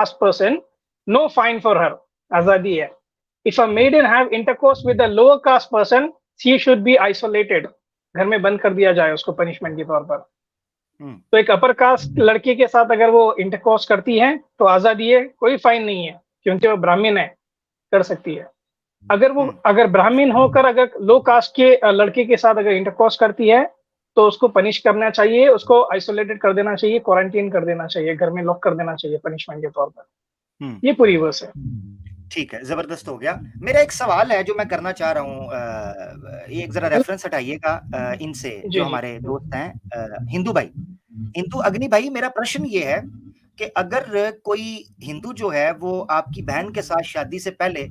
caste person, no fine for her. Azadi hai. If a maiden have intercourse with a lower caste person, she should be isolated. घर में बंद कर दिया जाए उसको punishment के तौर पर। तो एक अपर कास्ट लड़की के साथ अगर वो इंटरकोर्स करती है तो आजादी है, कोई फाइन नहीं है क्योंकि वो ब्राह्मण है, कर सकती है। अगर ब्राह्मण होकर अगर लो कास्ट के लड़के के साथ अगर इंटरकोर्स करती है तो उसको पनिश करना चाहिए, उसको आइसोलेटेड कर देना चाहिए, क्वारंटीन कर देना चाहिए, घर में लॉक कर देना चाहिए पनिशमेंट के तौर पर। ये पूरी वर्स है। ठीक है, जबरदस्त हो गया। मेरा एक सवाल है जो मैं करना चाह रहा हूँ, एक जरा रेफरेंस हटाइएगा इनसे जो हमारे दोस्त हैं हिंदू भाई, हिंदू अग्नि भाई। मेरा प्रश्न ये है कि अगर कोई हिंदू जो है वो आपकी बहन के साथ शादी से पहले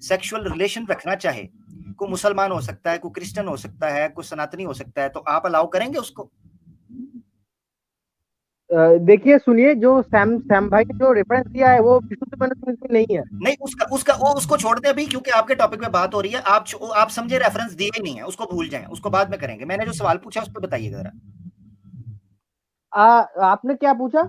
सेक्सुअल रिलेशन रखना चाहे, कोई मुसलमान हो सकता है, कोई क्रिश्चियन हो सकता है, कोई सनातनी हो सकता है, तो आप अलाउ करेंगे उसको? देखिए सुनिए, जो सैम भाई ने जो रेफरेंस दिया है वो विशुद्ध मनुस्मृति में नहीं है। नहीं, उसको छोड़ दे अभी, क्योंकि आपके टॉपिक में बात हो रही है। आप समझे रेफरेंस दिए ही नहीं है, उसको भूल जाएं, उसको बाद में करेंगे। मैंने जो सवाल पूछा उस पर बताइएगा जरा। आपने क्या पूछा?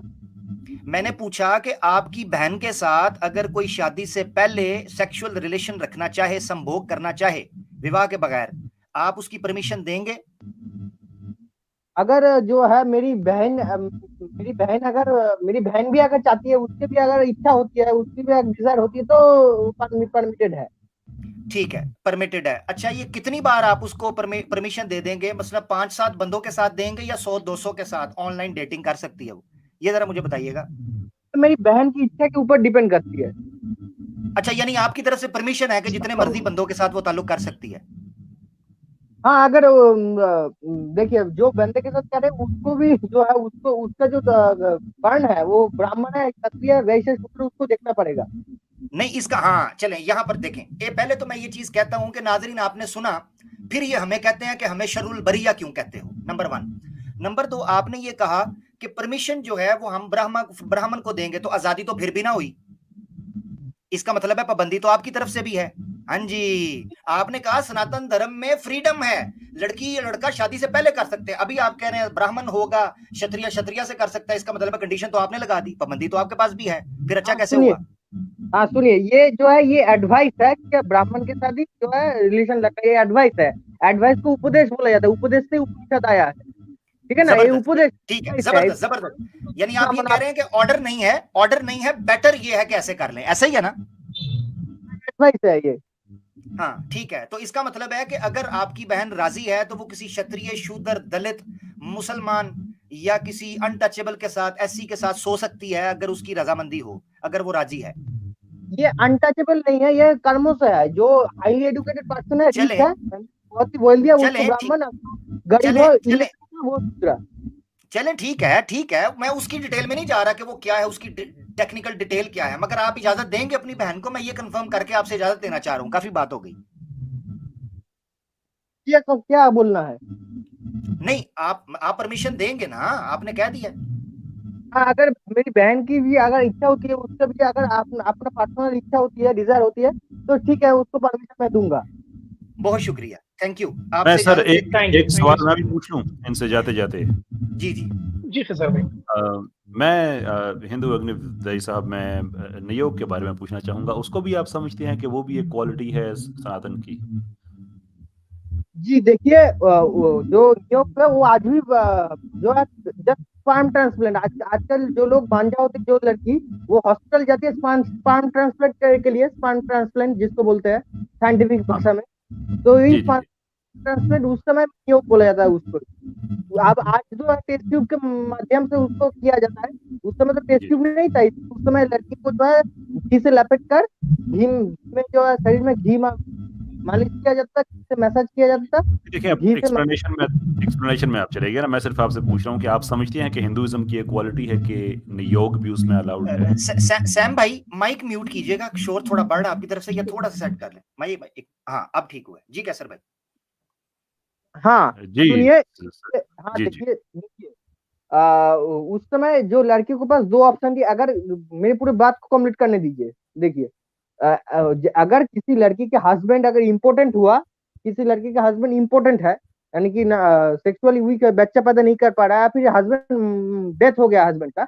मैंने पूछा कि आपकी बहन के साथ अगर कोई शादी से पहले सेक्सुअल रिलेशन रखना चाहे, संभोग करना चाहे विवाह के बगैर, आप उसकी परमिशन देंगे? अगर जो है मेरी बहन भी अगर चाहती है, उसकी भी अगर इच्छा होती है, उसकी भी डिजायर होती है तो परमिटेड है। ठीक है, परमिटेड है। अच्छा, ये कितनी बार आप उसको परमिशन दे देंगे? मतलब 5-7 बंदों के साथ देंगे या 100-200 के साथ ऑनलाइन डेटिंग कर सकती है वो? ये जरा मुझे बताइएगा। तो मेरी बहन की इच्छा के ऊपर डिपेंड करती है। अच्छा, यानी आपकी तरफ से परमिशन है कि जितने मर्जी बंदों के साथ वो ताल्लुक कर सकती है? हाँ, अगर देखिए जो बंदे के साथ कह रहे हैं उसको भी जो है उसका जो वर्ण है वो ब्राह्मण है, क्षत्रिय, वैश्य, शूद्र, उसको देखना पड़ेगा। नहीं, इसका हाँ, चलें यहाँ पर देखें। पहले तो मैं ये चीज कहता हूं कि नाजरीन आपने सुना, फिर ये हमें कहते हैं कि हमें शरुल बरिया क्यों कहते हो, नंबर 1। नंबर 2, आपने ये कहा कि परमिशन जो है वो हम ब्राह्मण को देंगे, तो आजादी तो फिर भी ना हुई। इसका मतलब है पाबंदी तो आपकी तरफ से भी है। हाँ जी, आपने कहा सनातन धर्म में फ्रीडम है, लड़की या लड़का शादी से पहले कर सकते हैं। अभी आप कह रहे हैं ब्राह्मण होगा, क्षत्रिय से कर सकता है। इसका मतलब है कंडीशन तो आपने लगा दी, पाबंदी तो आपके पास भी है, फिर अच्छा कैसे हुआ? हाँ सुनिए, ये जो है ये एडवाइस है कि ब्राह्मण के साथ ही जो है रिलेशन रखा, ये एडवाइस है। एडवाइस को उपदेश बोला जाता है, उपदेश से उपनिषद आया है, ठीक है ना? ये उपदेश। ठीक है, जबरदस्त। यानी आप ये कह रहे हैं कि ऑर्डर नहीं है, बेटर ये है कि ऐसे कर लें, ऐसा ही है ना? एडवाइस है ये। हाँ ठीक है, तो इसका मतलब है कि अगर आपकी बहन राजी है तो वो किसी क्षत्रिय, शूद्र, दलित, मुसलमान या किसी अनटचेबल के साथ, एससी के साथ सो सकती है अगर उसकी रजामंदी हो, अगर वो राजी है। ये अनटचेबल नहीं है, ये कर्मों से है। जो हाईली एजुकेटेड पर्सन है, रिच है, बहुत ही वेल्दी है, उसको ब्राह्मण, गरीब हो वो दूसरा। चलें, ठीक है, मैं उसकी डिटेल में नहीं जा रहा कि वो क्या है, उसकी टेक्निकल डिटेल क्या है, मगर आप इजाजत देंगे अपनी बहन को? मैं ये कंफर्म करके आपसे इजाजत देना चाह रहा हूँ, काफी बात हो गई। क्या बोलना है? नहीं, आप परमिशन देंगे ना? आपने कह दिया। हाँ, अगर मेरी बहन की भी अगर इच्छा होती है, उससे भी अगर अपना पर्सनल इच्छा होती है, डिजायर होती है, तो ठीक है, उसको परमिशन मैं दूंगा। बहुत शुक्रिया, थैंक यू। मैं सर एक सवाल मैं भी पूछ लूं इनसे जाते जाते? जी सर भाई। मैं हिंदू अग्नि साहब, मैं नियोग के बारे में पूछना चाहूंगा। उसको भी आप समझते हैं कि वो भी एक क्वालिटी है सनातन की? जी देखिए, जो नियोग है वो आज भी जो है जस्ट स्पर्म ट्रांसप्लांट, आजकल जो लोग भांजा होते, जो लड़की वो हॉस्पिटल जाती है स्पर्म ट्रांसप्लांट के लिए, स्पर्म ट्रांसप्लांट जिसको बोलते हैं साइंटिफिक भाषा में, तो ये ट्रांसप्लांट उस समय नियोग बोला जाता है उसको। अब आज जो है टेस्ट ट्यूब के माध्यम से उसको किया जाता है, उस समय तो टेस्ट ट्यूब नहीं था, उस समय लड़की को जो है घी से लपेट कर, घी में जो है शरीर में घी मालिश किया जाता है, मैसेज किया जाता है। देखिए, एक्सप्लेनेशन में आप चले गए ना, मैं सिर्फ आपसे पूछ रहा हूँ कि आप समझते हैं कि हिंदुइज्म की एक क्वालिटी है कि नियोग भी उसमें अलाउड है? सैम भाई माइक म्यूट कीजिएगा, शोर थोड़ा बढ़ रहा आपकी तरफ से, या थोड़ा सा सेट कर लें। हाँ अब ठीक हुआ जी, कैसर भाई? हाँ सुनिए, हाँ जी, देखिए उस समय जो लड़की के पास 2 ऑप्शन थी। अगर मेरी पूरी बात को कंप्लीट करने दीजिए। देखिए, अगर किसी लड़की के हस्बैंड अगर इम्पोर्टेंट हुआ, किसी लड़की का हस्बैंड इम्पोर्टेंट है, यानी कि सेक्सुअली वीक है, बच्चा पैदा नहीं कर पा रहा है, फिर हस्बैंड डेथ हो गया हस्बैंड का,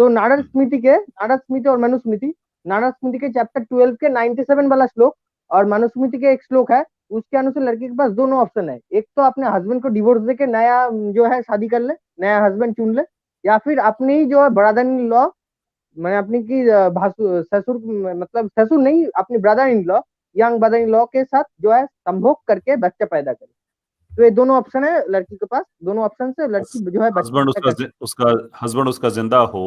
तो नारद स्मृति और मनुस्मृति, नारद स्मृति के चैप्टर 12 के 97 वाला श्लोक और मनुस्मृति के एक श्लोक है, उसके अनुसार लड़की के पास दोनों ऑप्शन है। एक तो अपने हस्बैंड को डिवोर्स देके नया जो है शादी कर ले, नया हस्बैंड चुन ले, या फिर अपनी जो है ब्रदर इन लॉ, मैंने अपनी की ससुर, मतलब ससुर नहीं, अपनी brother in law, young brother in law के साथ जो है संभोग करके बच्चा पैदा करे। तो ये दोनों ऑप्शन है लड़की के पास, दोनों ऑप्शन से लड़की जो है हस्बैंड उसका जिंदा हो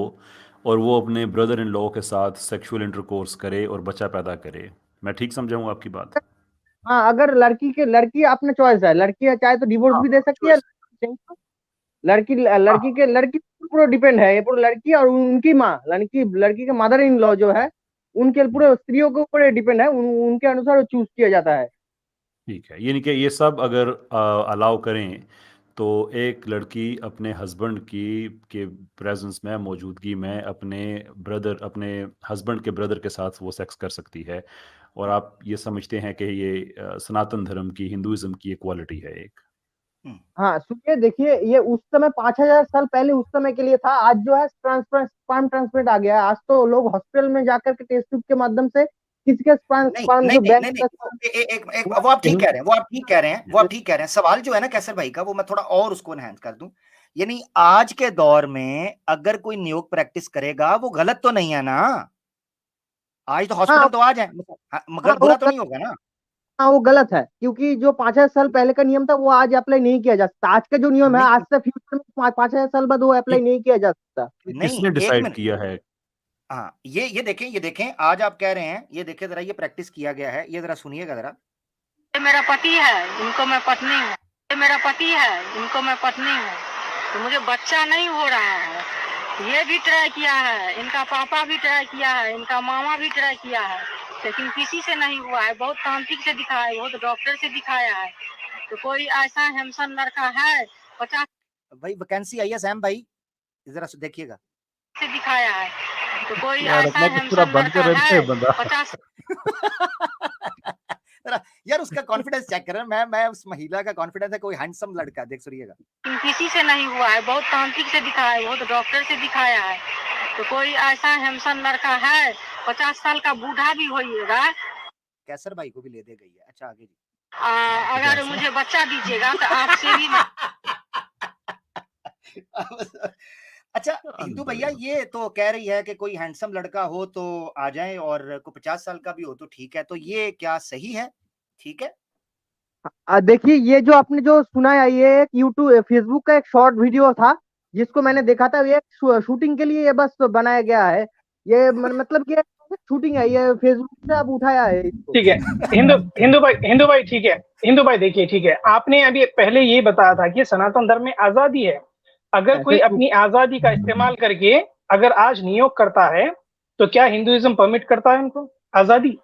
और वो अपने ब्रदर इन लॉ के साथ सेक्सुअल इंटरकोर्स करे और बच्चा पैदा करे। मैं ठीक समझाऊं आपकी बात? हाँ, अगर लड़की अपने चॉइस है, लड़की चाहे तो डिवोर्स भी दे सकती है, लड़की पूरा डिपेंड है, ये पूरा लड़की और उनकी माँ, लड़की के मदर इन लॉ जो है उनके पूरे स्त्रियों के ऊपर डिपेंड है, उनके अनुसार चूज किया जाता है। ठीक है, यानी कि ये सब अगर अलाउ करें तो एक लड़की अपने हस्बैंड के प्रेजेंस में, मौजूदगी में अपने हस्बैंड के ब्रदर के साथ वो सेक्स कर सकती है, और आप ये समझते हैं कि ये सनातन धर्म की, हिंदुइज्म की इक्वालिटी है एक। हाँ सुनिए, देखिए, ये उस समय 5000 साल पहले उस समय के लिए था। आज जो है स्पर्म ट्रांसप्लांट आ गया है। आज तो लोग हॉस्पिटल में जाकर के टेस्ट ट्यूब के माध्यम से किसी के स्पर्म वो आप ठीक कह रहे हैं, सवाल जो है ना कैसर भाई का, वो मैं थोड़ा और उसको एनहांस कर दूं। यानी आज के दौर में अगर कोई नियोग प्रैक्टिस करेगा वो गलत तो नहीं है ना? आज तो हॉस्पिटल तो आ जाए, मगर बुरा तो नहीं होगा ना? हाँ, वो गलत है, क्योंकि जो 5000 साल पहले का नियम था वो आज अप्लाई नहीं किया जा सकता। आज का जो नियम है, आज से फ्यूचर में 5000 साल बाद वो अप्लाई नहीं किया जा सकता। किसने डिसाइड किया है? हाँ, ये देखें, आज आप कह रहे हैं, ये देखें जरा, ये प्रैक्टिस किया गया है, ये जरा सुनिएगा जरा। ये मेरा पति है, इनको मैं पत्नी हूँ। ये मेरा पति है, इनको मैं पत्नी हूँ, तो मुझे बच्चा नहीं हो रहा है। ये भी ट्राई किया है, इनका पापा भी ट्राई किया है, इनका मामा भी ट्राई किया है, लेकिन किसी से नहीं हुआ है। बहुत तांत्रिक से दिखाया है, बहुत डॉक्टर से दिखाया है, तो कोई ऐसा हैंडसम लड़का है 50 भाई वैकेंसी आई है सैम भाई, जरा देखिएगा, से दिखाया है, तो कोई ऐसा हैंडसम लड़का है 50 यार उसका कॉन्फिडेंस चेक कर, मैं उस महिला का कॉन्फिडेंस है, कोई हैंडसम लड़का, देख सुनिएगा। किसी से नहीं हुआ है, बहुत तांत्रिक से दिखाया है, बहुत डॉक्टर से दिखाया है, तो कोई ऐसा हैंडसम लड़का है 50 साल का बूढ़ा भी होइएगा। कैसर भाई को भी ले दे गई है। अच्छा आगे जी। अगर मुझे बच्चा दीजिएगा तो आपसे भी अच्छा हिंदू भैया, ये तो कह रही है कि कोई हैंडसम लड़का हो तो आ जाए और कोई 50 साल का भी हो तो ठीक है, तो ये क्या सही है? ठीक है। देखिए, ये जो आपने जो सुना है, ये एक यूट्यूब फेसबुक का एक शॉर्ट वीडियो था जिसको मैंने देखा था। ये शूटिंग के लिए ये बस बनाया गया है, ये मतलब कि शूटिंग है, ये फेसबुक से आप उठाया है। ठीक है हिंदू भाई ठीक है, हिंदू भाई देखिए, ठीक है, आपने अभी पहले ये बताया था कि सनातन धर्म में आजादी है। अगर कोई अपनी आजादी का इस्तेमाल करके अगर आज नियोग करता है तो क्या हिंदुइज्म परमिट करता है उनको आजादी?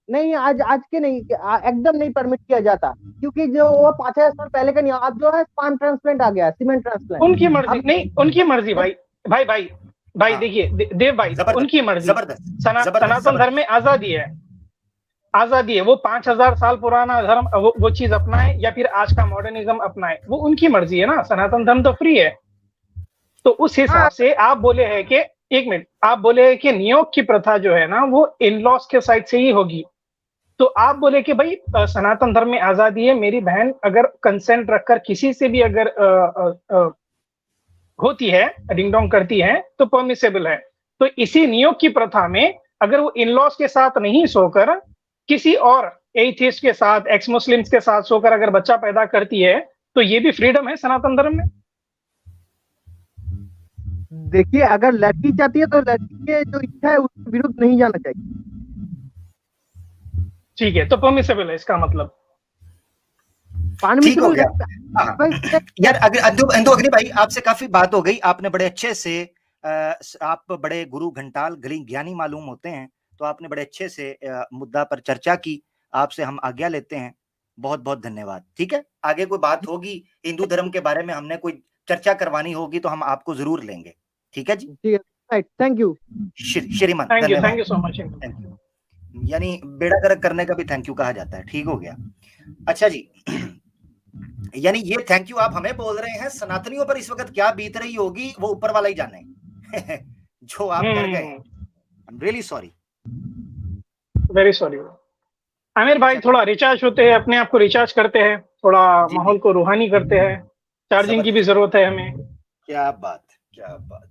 नहीं, आज के नहीं, एकदम नहीं परमिट किया जाता, क्योंकि जो वो 5000 साल पहले का नहीं, आज जो है स्पर्म ट्रांसप्लांट आ गया है, सीमेंट ट्रांसप्लांट। उनकी मर्जी नहीं, उनकी मर्जी भाई देखिए देव भाई, उनकी मर्जी। सनातन धर्म में आजादी है, वो 5000 साल पुराना धर्म वो चीज अपनाए या फिर आज का मॉडर्निज्म अपनाए, वो उनकी मर्जी है ना। सनातन धर्म तो फ्री है। तो उस हिसाब से आप बोले हैं कि, एक मिनट, आप बोले हैं कि नियोग की प्रथा जो है ना वो इन लॉज के साइड से ही होगी। तो आप बोले कि भाई सनातन धर्म में आजादी है, मेरी बहन अगर कंसेंट रखकर किसी से भी अगर होती है, रिंग डोंग करती है तो परमिसेबल है। तो इसी नियोग की प्रथा में अगर वो इन लॉज के साथ नहीं सोकर किसी और एथिस्ट के साथ, एक्स मुस्लिम्स के साथ सोकर अगर बच्चा पैदा करती है तो ये भी फ्रीडम है सनातन धर्म में। देखिए, अगर लड़की चाहती है तो लड़की की जो इच्छा है उसके विरुद्ध नहीं जाना चाहिए। ठीक है, तो परमिसेबल है इसका मतलब। ठीक हो गया। यार इंदु अग्नि भाई, आपसे काफी बात हो गई, आपने बड़े अच्छे से, आप बड़े गुरु घंटाल ज्ञानी मालूम होते हैं, तो आपने बड़े अच्छे से मुद्दा पर चर्चा की। आपसे हम आज्ञा लेते हैं, बहुत बहुत धन्यवाद। ठीक है, आगे कोई बात होगी हिंदू धर्म के बारे में, हमने कोई चर्चा करवानी होगी तो हम आपको जरूर लेंगे। ठीक है जी, थैंक यू श्रीमान, thank you so much. Thank you, यानी बेड़ा गर्क करने का भी थैंक यू कहा जाता है। ठीक हो गया। अच्छा जी, यानी ये थैंक यू आप हमें बोल रहे हैं, सनातनियों पर इस वक्त क्या बीत रही होगी वो ऊपर वाला ही जाने। जो आप कर गए, I am really sorry. Very sorry. Aamir भाई थोड़ा रिचार्ज होते हैं, अपने आप को रिचार्ज करते हैं, थोड़ा जी, माहौल को रूहानी करते हैं, चार्जिंग की भी जरूरत है हमें। क्या बात, क्या बात।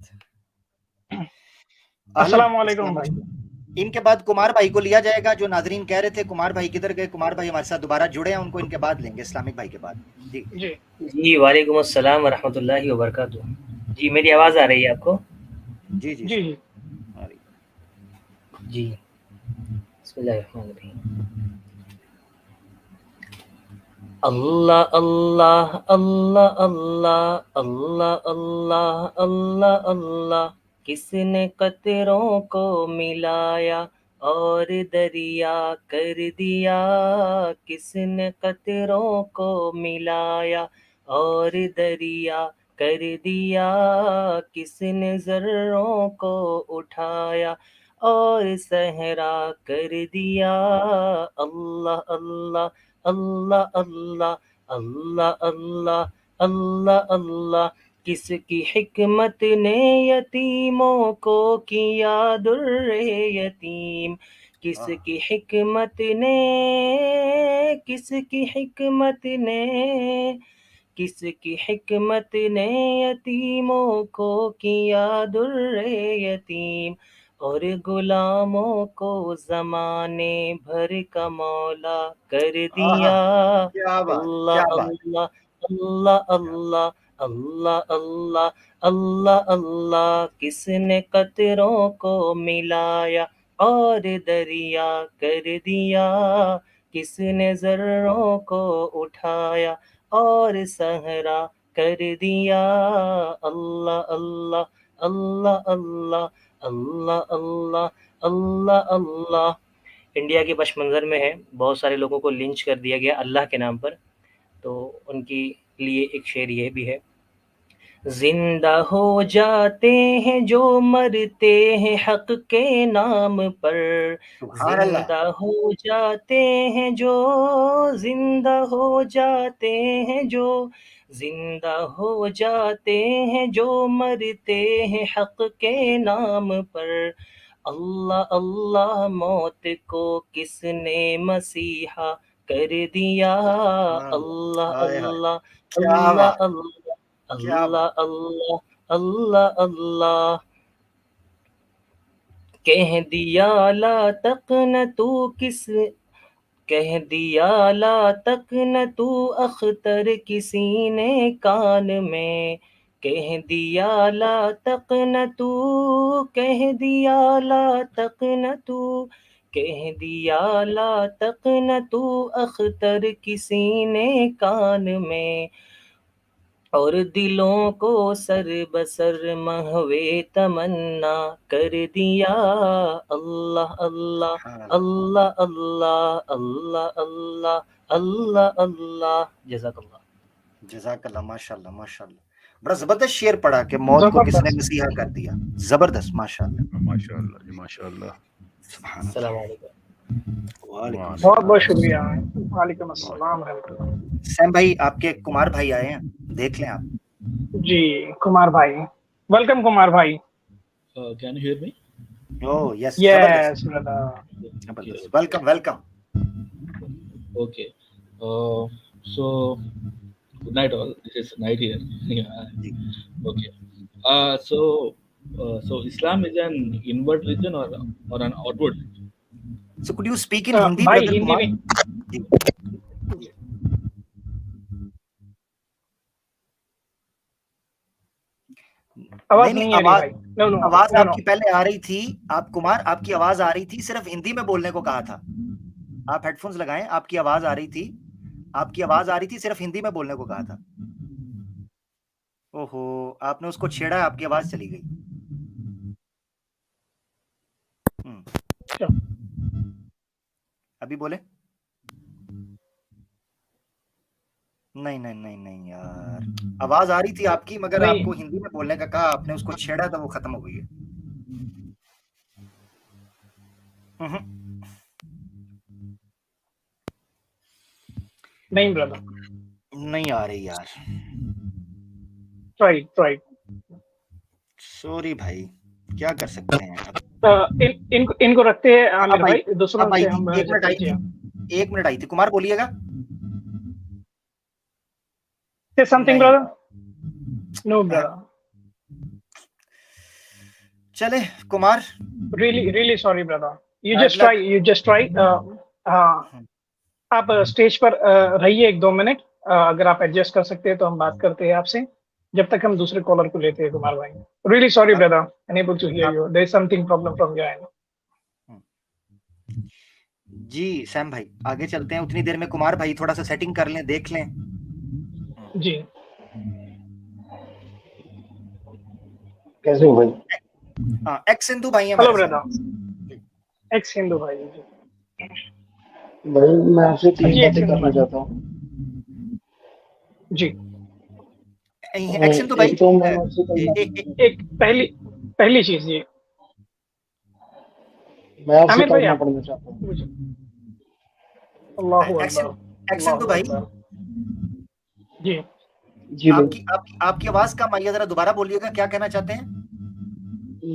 अस्सलाम वालेकुम भाई। इनके बाद कुमार भाई को लिया जाएगा, जो नाजरीन कह रहे थे कुमार भाई किधर गए। कुमार भाई हमारे साथ दोबारा जुड़े हैं, उनको इनके बाद लेंगे, इस्लामिक भाई के बाद। जी जी जी, वालेकुम अस्सलाम वरहमतुल्लाहि वबरकातुह। जी, मेरी आवाज़ आ रही है आपको? जी जी जी जी जी, बिस्मिल्लाहिर्रहमानिर्रहीम। अल्लाह अल्लाह अल्लाह अल्लाह अल्लाह अल्लाह अल्लाह अल्लाह, किसने कतरों को मिलाया और दरिया कर दिया, किसने कतरों को मिलाया और दरिया कर दिया, किसने ज़र्रों को उठाया और सहरा कर दिया। अल्लाह अल्लाह अल्लाह अल्लाह अल्लाह अल्लाह अल्लाह अल्लाह, किसकी हिकमत ने यतीमों को किया दुर्रे यतीम, किसकी हिकमत ने, किसकी हिकमत ने, किसकी हिकमत ने यतीमों को किया दुर्रे यतीम, और गुलामों को ज़माने भर का मौला कर दिया। क्या बात, अल्लाह क्या बात। अल्लाह अल्लाह अल्लाह अल्लाह अल्लाह अल्लाह अल्लाह, किसने कतरों को मिलाया और दरिया कर दिया, किसने ज़र्रों को उठाया और सहरा कर दिया। अल्लाह अल्लाह अल्लाह अल्लाह अल्लाह अल्लाह अल्लाह अल्लाह। इंडिया के पश मंज़र में है, बहुत सारे लोगों को लिंच कर दिया गया अल्लाह के नाम पर, तो उनके लिए एक शेर ये भी है। जिंदा हो जाते हैं जो मरते हैं हक के नाम पर, सुभान अल्लाह। जिंदा हो जाते हैं जो, जिंदा हो जाते हैं जो, जिंदा हो जाते हैं जो मरते हैं हक के नाम पर। अल्लाह अल्लाह, मौत को किसने मसीहा कर दिया। अल्लाह हाय हाय, अल्लाह क्या अल्लाह बात, अल्लाह क्या अल्लाह बात। अल्लाह अल्लाह अल्लाह। कह दिया ला तक न तू किस, कह दिया ला तक न तू अख्तर किसी ने कान में, कह दिया ला तक न तू, कह दिया ला तक न तू, कह दिया ला तक न तू अख्तर किसी ने कान में, और दिलों को सर बसर महवे तमन्ना कर दिया। अल्लाह अल्लाह अल्लाह अल्लाह अल्लाह अल्लाह अल्लाह अल्लाह। जज़ाकल्लाह। जज़ाकल्लाह, माशाल्लाह माशाल्लाह। बड़ा जबरदस्त शेर पढ़ा कि मौत को किसने जबरदस्त। मसीहा कर दिया। जबरदस्त, माशाल्लाह माशाल्लाह जी, माशाल्लाह। सुभान अल्लाह। अस्सलाम वालेकुम। वालेकुम बहुत सलाम। बहुत शुक्रिया। वालेकुम अस्सलाम रहमतुल्लाह। सैम भाई, आपके कुमार भाई आए हैं, देख लें आप। जी कुमार भाई, वेलकम कुमार भाई। Can you hear me? Oh yes, yes जबरदस्त ब्रदर। जबरदस्त। Welcome welcome. Okay. So good night all. This is night here. Yeah. जी। Okay. So Islam is an inward religion or an outward religion? So could you speak in Hindi, भाई brother Hindi Kumar? में। जी। आवाज नहीं नहीं आ रही भाई। No no आवाज no no. आपकी पहले आ रही थी। आप कुमार, आपकी आवाज आ रही थी, सिर्फ हिंदी में बोलने को कहा था। आप हेडफोन्स लगाएं, आपकी आवाज आ रही थी, आपकी आवाज आ रही थी, सिर्फ हिंदी में बोलने को कहा था। ओहो, आपने उसको छेड़ा, आपकी आवाज चली गई। अभी बोले। नहीं नहीं नहीं नहीं यार, आवाज आ रही थी आपकी, मगर नहीं। आपको हिंदी में बोलने का कहा, आपने उसको छेड़ा तो वो खत्म हो गई है। नहीं ब्रदर, नहीं आ रही यार, ट्राई ट्राई। सॉरी भाई, क्या कर सकते हैं अब? इनको रखते हैं आमिर अब आई भाई, दूसरों अब आई से थी, हम 1 मिनट आई थी, 1 मिनट आई थी। कुमार बोलिएगा। से समथिंग नहीं ब्रदर। नो ब्रदर, चले Kumar, really sorry brother, you Bad just try हाँ, आप स्टेज पर रहिए 1-2 मिनट, अगर आप एडजस्ट कर सकते हैं तो हम बात करते हैं आपसे, जब तक हम दूसरे कॉलर को लेते हैं कुमार भाई। really sorry brother, unable to hear you, there is something problem from your end। जी सैम भाई आगे चलते हैं, उतनी देर में कुमार भाई थोड़ा सा सेटिंग कर लें, देख लें। जी कैसे हो भाई? हाँ, एक्स सिंधु भाई हैं हेलो हमारे साथ। ब्रदर, एक्स हिंदू भाई जी। भाई मैं आपसे 3 जी, बातें एक करना मिनट। चाहता हूँ। जी, एक्स सिंधु भाई एक तो मैं आपसे कलमा एक पहली चीज ये मैं आपसे आमिर भाई कलमा आप पढ़ना चाहता हूँ। मुझे अल्लाहु एक्स अकबर, सिंधु भाई, अल्लाहु अकबर। जी जी भाई, आपकी आवाज कम आई है, जरा दोबारा बोलिएगा, क्या कहना चाहते हैं?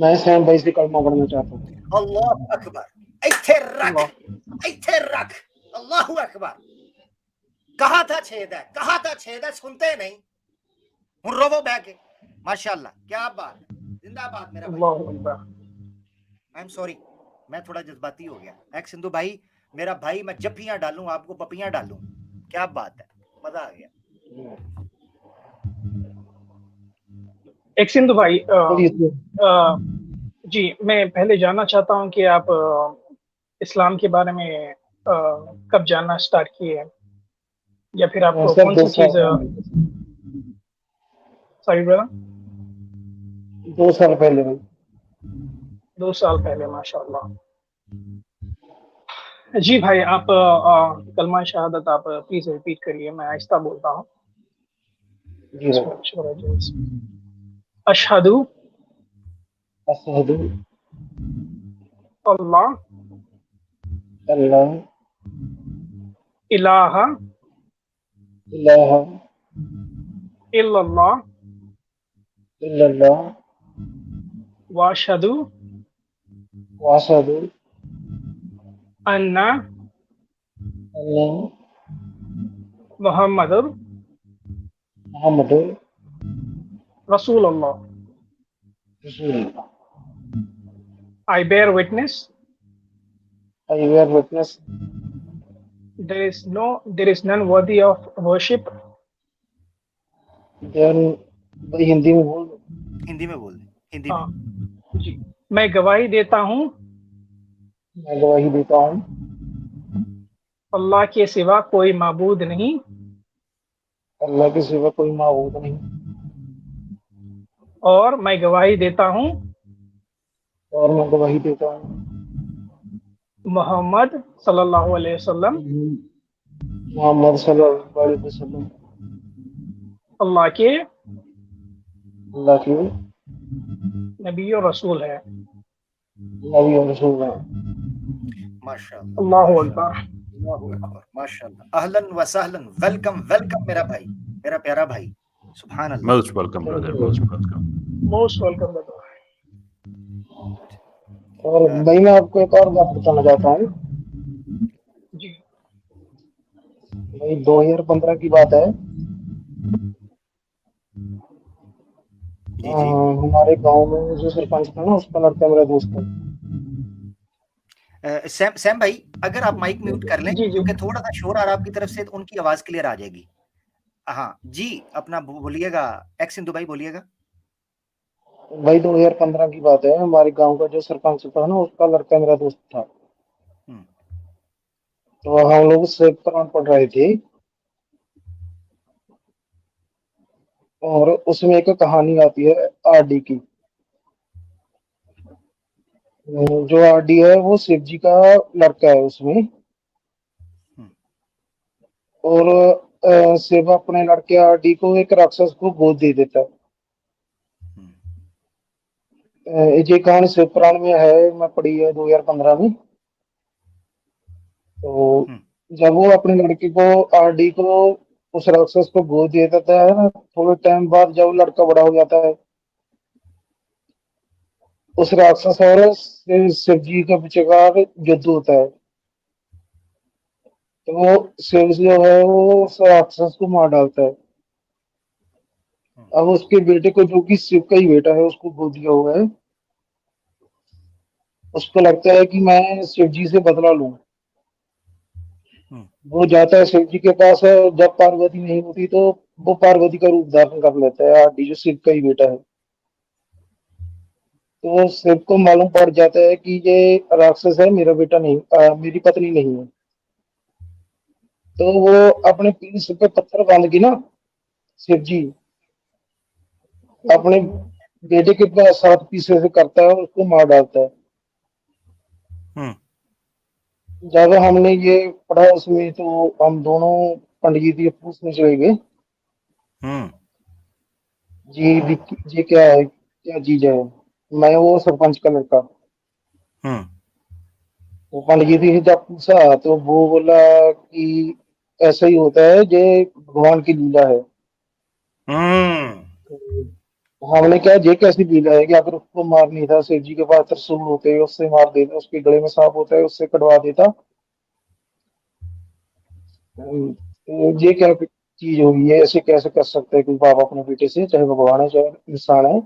मैं सैम भाई से कलमा पढ़ना चाहता हूँ। अल्लाह अकबर, इथे अल्लाह, रख, अल्लाहु अकबर। कहा था छेद है, सुनते नहीं हुन रोवो बैठ के। माशाल्लाह, क्या बात, जिंदाबाद मेरा भाई। अल्लाहु अकबर। आई एम सॉरी, मैं थोड़ा जज्बाती हो गया। एक्स सिंधु भाई मेरा भाई, मैं जफ्फियां डालूं आपको पपियां डालूं, क्या बात है, मजा आ गया। एक सिंधु भाई बोलिए तो। जी, मैं पहले जानना चाहता हूँ कि आप इस्लाम के बारे में कब जानना स्टार्ट किए, या फिर आपको सर कौन 2 सी चीज, साल सॉरी ब्रदर, 2 साल पहले भाई। 2 साल पहले, माशाअल्लाह। जी भाई, आप कलमा शहादत आप प्लीज रिपीट करिए, मैं आहिस्ता बोलता हूँ। जी भाई। अशहदु अशहदु अल्लाह अल्लाह इलाहा इलाहा इल्लल्लाह इल्लल्लाह वाशहदु वाशहदु अन्ना अन्ना मुहम्मदुर मुहम्मदुर रसूलुल्लाह। रसूलुल्लाह। I bear witness I bear witness there is none worthy of worship then भाई हिंदी में बोल। हिंदी में बोल, हिंदी में। जी, मैं गवाही देता हूँ मैं गवाही देता हूँ अल्लाह के सिवा कोई माबूद नहीं, अल्लाह के सिवा कोई माबूद नहीं, और मैं गवाही देता हूँ और मैं गवाही देता हूँ मोहम्मद सल्लल्लाहु अलैहि वसल्लम मोहम्मद सल्लल्लाहु अलैहि वसल्लम अल्लाह के अल्लाह के नबी और रसूल है। नबी और रसूल हैं। माशाल्लाह, अल्लाहु अकबर, अल्लाहु अकबर, माशाल्लाह। अहलन व सहलन, वेलकम मेरा भाई, मेरा प्यारा भाई, सुभान अल्लाह। Most welcome, brother. Most welcome. Most welcome brother. और भाई मैं आपको एक और बात बताना चाहता हूँ। जी भाई 2015 की बात है। जी हमारे गांव में जो सरपंच था ना, उसका लड़का मेरा दोस्त था। सैम भाई अगर आप माइक म्यूट कर लें, जी, जी। क्योंकि थोड़ा सा शोर आ रहा है आपकी तरफ से, तो उनकी आवाज क्लियर आ जाएगी। हाँ जी, अपना बोलिएगा, एक्स सिंधु भाई बोलिएगा। भाई 2015 की बात है। हमारे गांव का जो सरपंच था ना, उसका लड़का मेरा दोस्त था। तो हम लोग स्वेत पुराण पढ़ रहे थे, और उसमें एक कहानी आती है आरडी की। जो आरडी है वो शिव जी का लड़का है उसमें, और शिव अपने लड़के आरडी को एक राक्षस को गोद दे देता है। ये कहानी शिव पुराण में है, मैं पढ़ी है 2015 में। तो जब वो अपने लड़के को आरडी को उस राक्षस को गोद दे देता है ना, थोड़े टाइम बाद जब लड़का बड़ा हो जाता है, उस राक्षस और शिव जी के विचार युद्ध होता है। तो वो शिव जो है वो उस राक्षस को मार डालता है। अब उसके बेटे को, जो कि शिव का ही बेटा है, उसको गोद दिया हुआ है, उसको लगता है कि मैं शिव जी से बदला लूं। वो जाता है शिव जी के पास है। जब पार्वती नहीं होती तो वो पार्वती का रूप धारण कर लेता है, आदि जो शिव का ही बेटा है। तो शिव को मालूम पड़ जाता है कि ये राक्षस है, मेरा बेटा नहीं, मेरी पत्नी नहीं है। तो वो अपने पीठ पे पत्थर बांध के ना, शिव जी अपने बेटे के साथ पीछे से करता है और उसको मार डालता है। जब हमने ये पढ़ा उसमें, तो हम दोनों पंडित जी पूछने चले गए, जी क्या है, क्या चीज है। मैं वो सरपंच का लड़का। तो पंडित जी से जब पूछा तो वो बोला कि ऐसा ही होता है, ये भगवान की लीला है। तो हमने क्या, ये कैसी लीला है कि अगर उसको मार नहीं था, शिव जी के पास त्रिशूल होते हैं, उससे मार देता, उसके गले में सांप होता है, उससे कटवा देता। तो ये क्या चीज होगी, ये ऐसे कैसे कर सकते हैं कोई बाप अपने बेटे से, चाहे भगवान है चाहे इंसान है।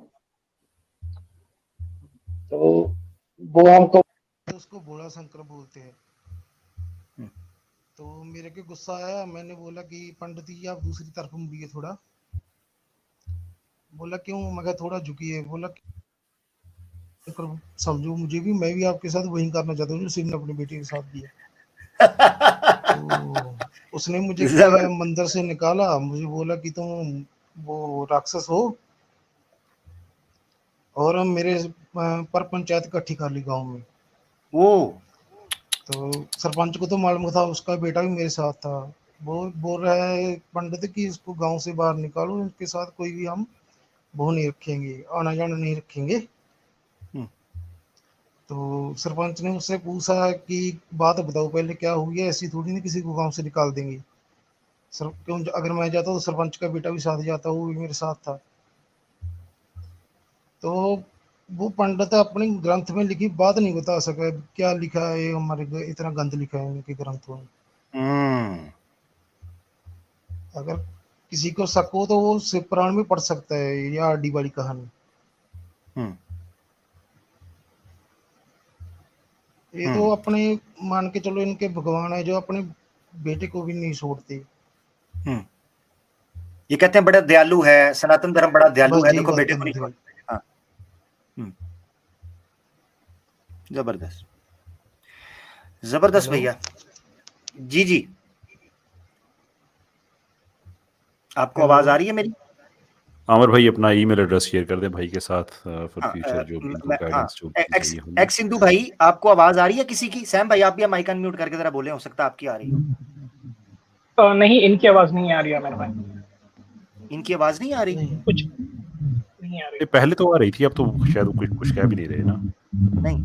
तो वो हमको उसको भोला शंकर बोलते हैं। तो मेरे को गुस्सा आया, मैंने बोला कि पंडित जी आप दूसरी तरफ मुड़िए थोड़ा। बोला क्यों? मगर थोड़ा झुकिए। बोला समझो मुझे भी, मैं भी आपके साथ वही करना चाहता हूँ जो शिव ने अपने बेटे के साथ किया। तो उसने मुझे मंदिर से निकाला, मुझे बोला कि तुम वो राक्षस हो और मेरे पर पंचायत इकट्ठी कर ली गांव में। तो सरपंच को तो मालूम था, उसका बेटा भी मेरे साथ था। वो बोल रहा है पंडित कि इसको गांव से बाहर निकालो, इनके साथ कोई भी हम वो नहीं रखेंगे, आना जाना नहीं रखेंगे। तो सरपंच ने मुझसे पूछा कि बात बताओ पहले क्या हुई है, ऐसी थोड़ी नहीं किसी को गांव से निकाल देंगे। सर क्यों, अगर मैं जाता तो सरपंच का बेटा भी साथ जाता, वो भी मेरे साथ था। तो वो पंडित अपने ग्रंथ में लिखी बात नहीं बता सका, क्या लिखा है हमारे इतना गंद लिखा है उनके ग्रंथों में। अगर किसी को शक हो तो वो शिव पुराण में पढ़ सकता है, या आरडी वाली कहानी। ये तो अपने मान के चलो इनके भगवान है जो अपने बेटे को भी नहीं छोड़ते। ये कहते हैं बड़ा दयालु है, सनातन धर्म बड़ा दयालु है, देखो बेटे को नहीं छोड़ते। हाँ, जबरदस्त जबरदस्त भैया। जी जी, आपको आवाज आ रही है मेरी? आमिर भाई अपना ईमेल एड्रेस शेयर कर दें भाई के साथ फॉर फ्यूचर जो भी गाइडेंस जो एक्स सिंधु भाई, आपको आवाज आ रही है किसी की? सैम भाई आप भी माइक अनम्यूट करके जरा बोले, हो सकता है आपकी आ रही हो। नहीं, इनकी आवाज नहीं आ रही है मेरे भाई। इनकी आवाज नहीं आ रही? कुछ नहीं आ रही। पहले तो आ रही थी, अब तो शायद कुछ कह भी नहीं रहे ना। नहीं,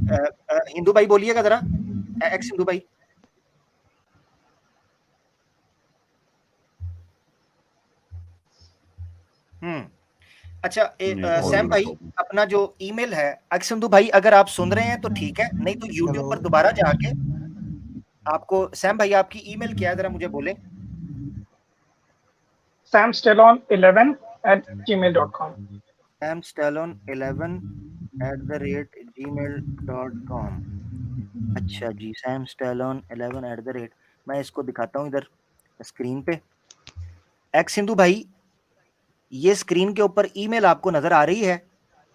हिंदू भाई बोलिएगा जरा, एक्स हिंदू भाई। अच्छा सैम भाई, अपना जो ईमेल है एक्स हिंदू भाई, अगर आप सुन रहे हैं तो ठीक है, नहीं तो यूट्यूब पर दोबारा जाके आपको, सैम भाई आपकी ईमेल क्या है जरा मुझे बोले। samstallon11@gmail.com samstallon11@gmail.com। अच्छा जी, samstallon11 मैं इसको दिखाता हूँ इधर स्क्रीन पे। एक्स हिंदू भाई, ये स्क्रीन के ऊपर ईमेल आपको नजर आ रही है,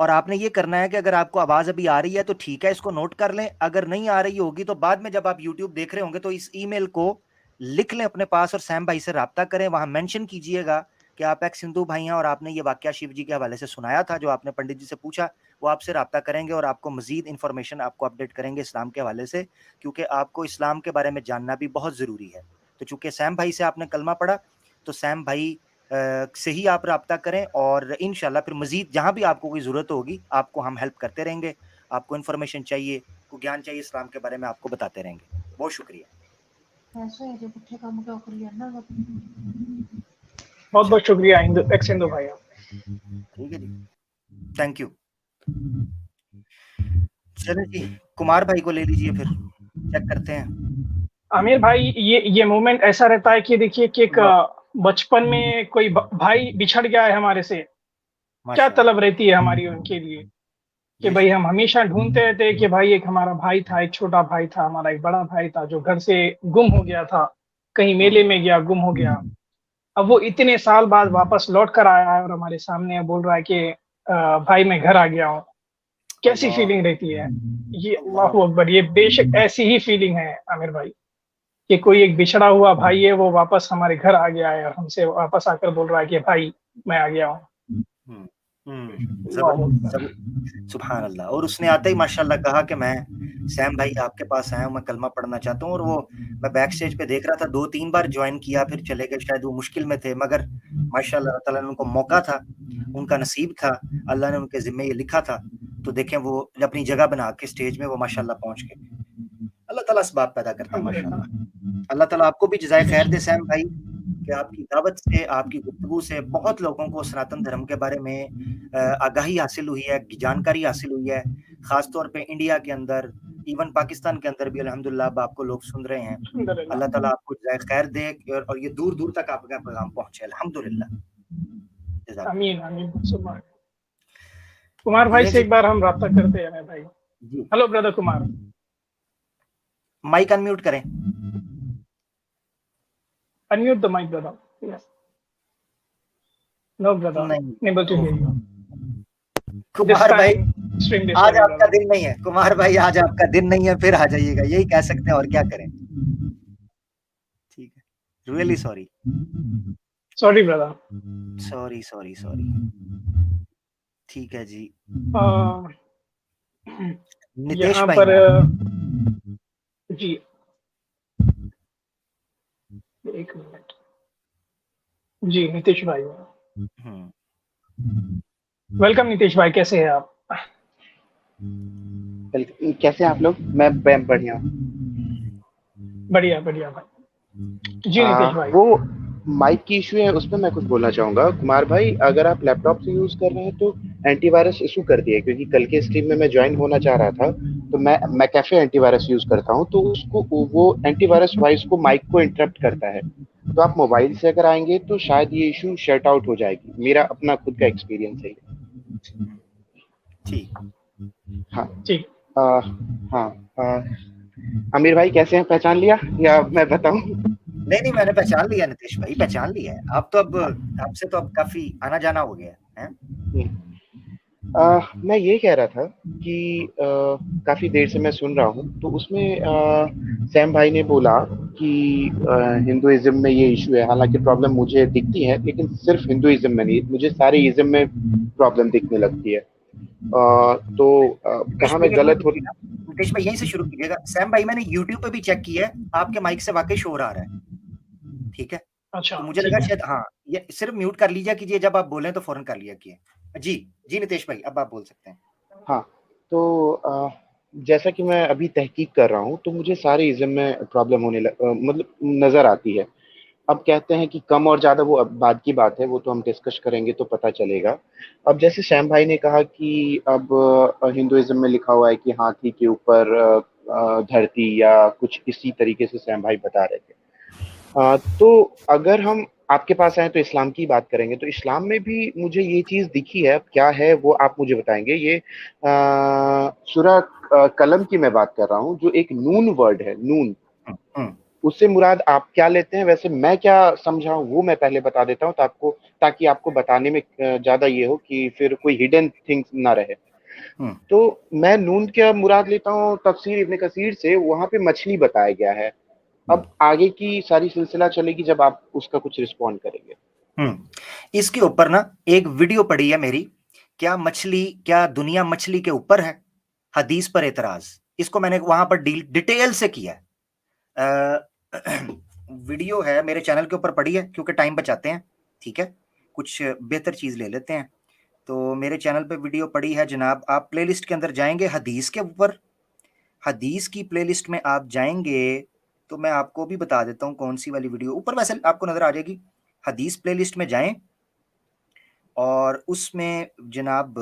और आपने ये करना है कि अगर आपको आवाज अभी आ रही है तो ठीक है, इसको नोट कर लें। अगर नहीं आ रही होगी तो बाद में जब आप यूट्यूब देख रहे होंगे तो इस ईमेल को लिख लें अपने पास और सैम भाई से राब्ता करें। वहां मेंशन कीजिएगा कि आप एक्स हिंदू भाई हैं और आपने ये वाकया शिव जी के हवाले से सुनाया था, जो आपने पंडित जी से पूछा। वो आपसे राब्ता करेंगे और आपको मजीद इंफॉर्मेशन आपको अपडेट करेंगे इस्लाम के हवाले से, क्योंकि आपको इस्लाम के बारे में जानना भी बहुत जरूरी है। तो चूंकि सैम भाई से आपने कलमा पढ़ा, तो सैम भाई से ही आप राब्ता करें, और इंशाल्लाह फिर मजीद जहां भी आपको कोई जरूरत होगी आपको हम हेल्प करते रहेंगे। आपको इन्फॉर्मेशन चाहिए, को ज्ञान चाहिए इस्लाम के बारे में, आपको बताते रहेंगे। बहुत शुक्रिया। बहुत बहुत शुक्रिया एक्स हिंदू भाई। ठीक है जी, थैंक यू। चलो जी, कुमार भाई को ले लीजिए फिर, चेक करते हैं। आमिर भाई, ये मोमेंट ऐसा रहता है कि देखिए कि एक बचपन में कोई भाई बिछड़ गया है हमारे से, क्या माशाल्लाह। तलब रहती है हमारी उनके लिए कि भाई हम हमेशा ढूंढते रहते हैं कि भाई एक हमारा भाई था, एक छोटा भाई था, हमारा एक बड़ा भाई था जो घर से गुम हो गया था, कहीं मेले में गया, गुम हो गया। अब वो इतने साल बाद वापस लौट कर आया है और हमारे सामने बोल रहा है कि भाई मैं घर आ गया हूँ। कैसी अल्लाह फीलिंग रहती है ये? अल्लाह। अल्लाह अकबर, ये बेशक ऐसी ही फीलिंग है आमिर भाई कि कोई एक बिछड़ा हुआ भाई है, वो वापस हमारे घर आ गया है और हमसे वापस आकर बोल रहा है कि भाई मैं आ गया हूँ। हम्म, सुभान अल्लाह। और उसने आते ही माशाल्लाह कहा कि मैं सैम भाई आपके पास आया हूँ, मैं कलमा पढ़ना चाहता हूँ। और वो मैं बैक स्टेज पे देख रहा था, 2-3 बार ज्वाइन किया, फिर चले गए, शायद वो मुश्किल में थे, मगर माशाल्लाह ताला ने उनको मौका था, उनका नसीब था, अल्लाह ने उनके जिम्मे ये लिखा था। तो देखें वो अपनी जगह बना के स्टेज में वो माशाल्लाह पहुंच गए। अल्लाह ताला असबाब पैदा करता है माशाल्लाह। अल्लाह ताला आपको भी जज़ाए खैर दे सैम भाई कि आपकी दावत से, आपकी गुफ्तगू से बहुत लोगों को सनातन धर्म के बारे में आगाही हासिल हुई है, जानकारी हासिल हुई है। खास तौर पे इंडिया के अंदर, इवन पाकिस्तान के अंदर भी अल्हम्दुलिल्लाह अब आपको लोग सुन रहे हैं। अल्लाह ताला आपको जज़ाए खैर दे और ये दूर-दूर तक आपका पैगाम पहुंचे अल्हम्दुलिल्लाह। आमीन आमीन। कुमार भाई से एक बार हम राब्ता करते हैं भाई। Hello brother Kumar, mike unmute करें। Unmute the mike brother. Yes, no brother, unable to hear you. Kumar भाई आज आपका दिन नहीं है, कुमार भाई आज आपका दिन नहीं है, फिर आ जाइएगा, यही कह सकते हैं और क्या करें। ठीक है, really sorry. Sorry brother, sorry sorry. ठीक है जी। नितेश यहाँ भाई पर जी एक मिनट जी, नितेश भाई। वेलकम नितेश भाई, कैसे हैं आप? कैसे हैं आप लोग? मैं बढ़िया बढ़िया बढ़िया भाई। जी नितेश भाई, वो माइक की इशू है, उस पर मैं कुछ बोलना चाहूंगा। कुमार भाई, अगर आप लैपटॉप से यूज कर रहे हैं तो एंटीवायरस इशू कर दिए, क्योंकि कल के स्ट्रीम में मैं ज्वाइन होना चाह रहा था, तो मैं कैफे एंटीवायरस यूज करता हूं, तो उसको वो एंटीवायरस वॉइस को माइक को इंटरप्ट करता है। तो आप मोबाइल से अगर आएंगे तो शायद ये इशू शट आउट हो जाएगी। मेरा अपना खुद का एक्सपीरियंस है। ठीक, हाँ ठीक। हाँ, आमिर भाई कैसे हैं? पहचान लिया या मैं बताऊं? नहीं, मैंने पहचान लिया नितेश भाई, पहचान लिया है। आप तो अब आपसे तो अब काफी आना जाना हो गया है। मैं ये कह रहा था कि काफी देर से मैं सुन रहा हूँ, तो उसमें सैम भाई ने बोला कि हिंदुइज्म में ये इशू है। हालांकि प्रॉब्लम मुझे दिखती है, लेकिन सिर्फ हिंदुइज्म में नहीं, मुझे सारे इज्म में प्रॉब्लम दिखने लगती है। तो कहाँ मैं गलत हो? मुकेश भाई यहीं से शुरू कीजिएगा। सैम भाई मैंने YouTube पे भी चेक किया है, आपके माइक से वाकई शोर आ रहा है। ठीक है, अच्छा, तो मुझे लगा शायद हाँ, ये सिर्फ म्यूट कर लीजिए कीजिए, जब आप बोलें तो फौरन कर लिया कीजिए। जी नितेश भाई, अब आप बोल सकते हैं। हाँ, तो जैसा कि मैं अभी तहकीक कर रहा हूँ, तो मुझे सारे इज्म में प्रॉब्लम मतलब नजर आती है। अब कहते हैं कि कम और ज्यादा वो अब बाद की बात है, वो तो हम डिस्कस करेंगे तो पता चलेगा। अब जैसे श्याम भाई ने कहा कि अब हिंदुइज्म में लिखा हुआ है कि हाथी के ऊपर धरती, या कुछ इसी तरीके से श्याम भाई बता रहे थे। तो अगर हम आपके पास आए तो इस्लाम की बात करेंगे, तो इस्लाम में भी मुझे ये चीज दिखी है। अब क्या है वो आप मुझे बताएंगे। ये सूरह कलम की मैं बात कर रहा हूँ, जो एक नून वर्ड है, नून, उससे मुराद आप क्या लेते हैं? वैसे मैं क्या समझा हूँ वो मैं पहले बता देता हूँ, ताकि आपको बताने में ज्यादा ये हो कि फिर कोई हिडन थिंग्स ना रहे। तो मैं नून क्या मुराद लेता हूँ तफसीर इब्ने कसीर से, वहां पे मछली बताया गया है। अब आगे की सारी सिलसिला चलेगी जब आप उसका कुछ रिस्पॉन्ड करेंगे। इसके ऊपर ना एक वीडियो पड़ी है मेरी, क्या दुनिया मछली के ऊपर है, हदीस पर एतराज। इसको मैंने वहां पर डिटेल से किया है। वीडियो है मेरे चैनल के ऊपर पड़ी है, क्योंकि टाइम बचाते हैं। ठीक है, कुछ बेहतर चीज ले लेते हैं। तो मेरे चैनल पे वीडियो पड़ी है जनाब, आप प्लेलिस्ट के अंदर जाएंगे, हदीस के ऊपर, हदीस की प्लेलिस्ट में आप जाएंगे तो मैं आपको भी बता देता हूँ कौन सी वाली वीडियो ऊपर वैसे आपको नजर आ जाएगी। हदीस प्लेलिस्ट में जाएं और उसमें जनाब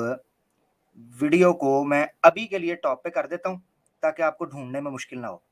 वीडियो को मैं अभी के लिए टॉप पे कर देता हूं ताकि आपको ढूंढने में मुश्किल ना हो।